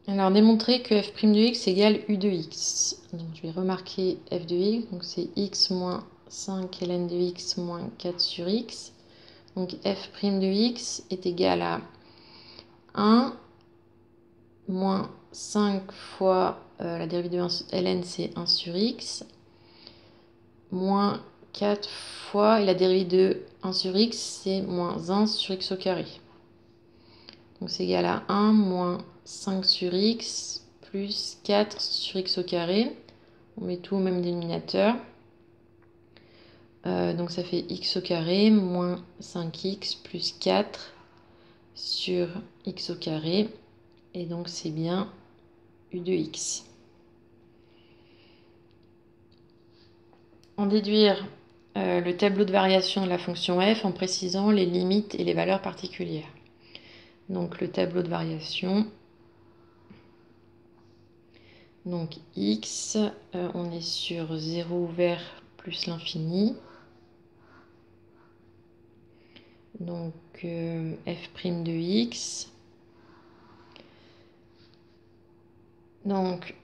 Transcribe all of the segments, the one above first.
Alors, démontrer que f' de x égale u de x. Donc, je vais remarquer f de x. Donc, c'est x moins 5 ln de x moins 4 sur x. Donc, f' de x est égal à 1 moins 5 fois la dérivée de 1, ln, c'est 1 sur x, moins 4 fois, et la dérivée de 1 sur x, c'est moins 1 sur x au carré. Donc, c'est égal à 1 moins 5 sur x plus 4 sur x au carré. On met tout au même dénominateur. Donc ça fait x au carré moins 5x plus 4 sur x au carré. Et donc c'est bien u de x. En déduire le tableau de variation de la fonction f en précisant les limites et les valeurs particulières. Donc le tableau de variation. Donc x, on est sur 0 ouvert plus l'infini. Donc f' de x. Donc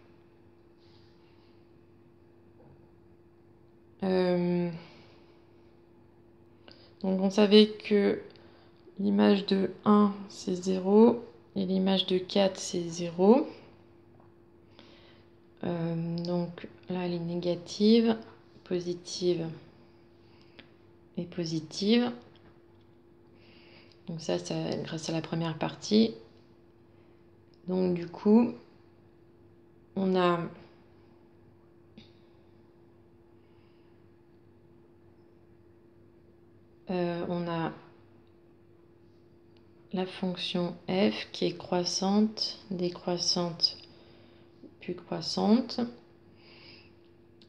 on savait que l'image de 1 c'est 0 et l'image de 4 c'est 0. Donc là elle est négative, positive et positive. Donc ça grâce à la première partie. Donc du coup on a la fonction f qui est croissante, décroissante, puis croissante.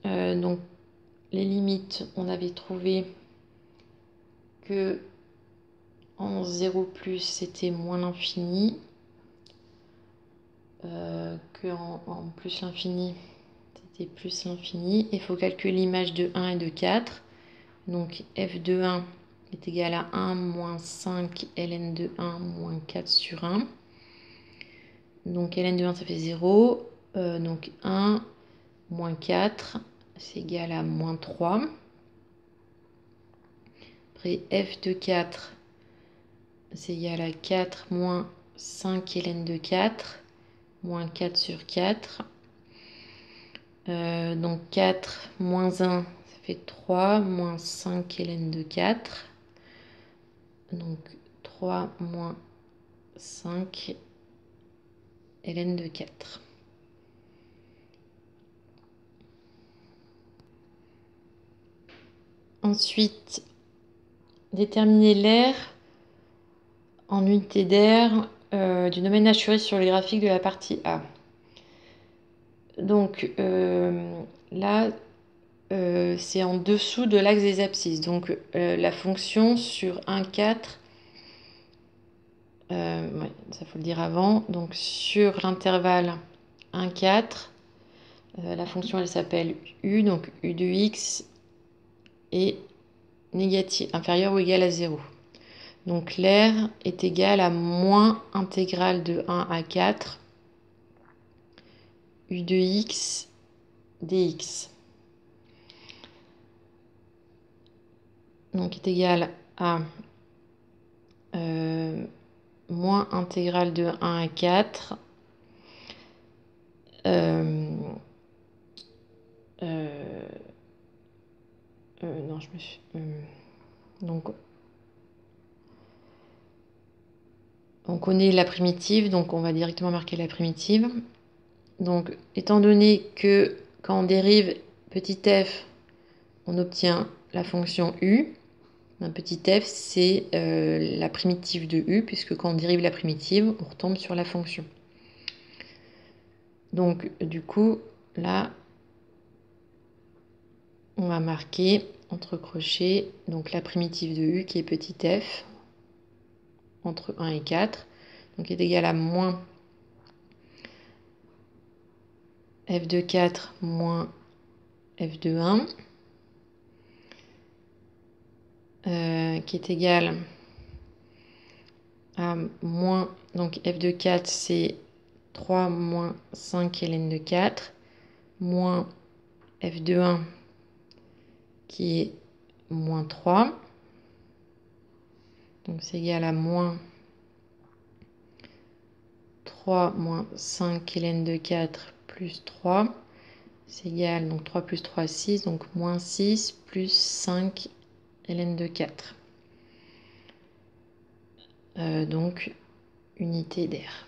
Donc les limites, on avait trouvé que en 0 plus c'était moins l'infini, que en plus l'infini c'était plus l'infini. Il faut calculer l'image de 1 et de 4. Donc f de 1 est égal à 1 moins 5 ln de 1 moins 4 sur 1. Donc ln de 1 ça fait 0. Donc 1 moins 4 c'est égal à moins 3. Après f de 4 c'est égal à 4 moins 5 ln de 4 moins 4 sur 4. Donc 4 moins 1 ça fait 3 moins 5 ln de 4. Donc 3 moins 5 ln de 4. Ensuite, déterminer l'aire en unité d'aire du domaine naturel sur les graphiques de la partie A. Donc là, c'est en dessous de l'axe des abscisses. Donc la fonction sur 1, 4, ouais, ça faut le dire avant. Donc sur l'intervalle 1, 4, la fonction elle s'appelle u, donc u de x est négative, inférieure ou égale à 0. Donc l'aire est égale à moins intégrale de 1 à 4 u de x dx. Donc est égal à moins intégrale de 1 à 4 non, je me suis... donc on connaît la primitive, donc on va directement marquer la primitive. Donc étant donné que quand on dérive petit f, on obtient la fonction u. Un petit f, c'est la primitive de u, puisque quand on dérive la primitive, on retombe sur la fonction. Donc du coup, là, on va marquer entre crochets donc la primitive de u qui est petit f entre 1 et 4, donc est égal à moins f de 4 moins f de 1 qui est égal à moins, donc f de 4 c'est 3 moins 5 ln de 4, moins f de 1 qui est moins 3. Donc c'est égal à moins 3 moins 5 ln de 4 plus 3. C'est égal, donc 3 plus 3, 6, donc moins 6 plus 5 ln de 4. Donc unité d'air.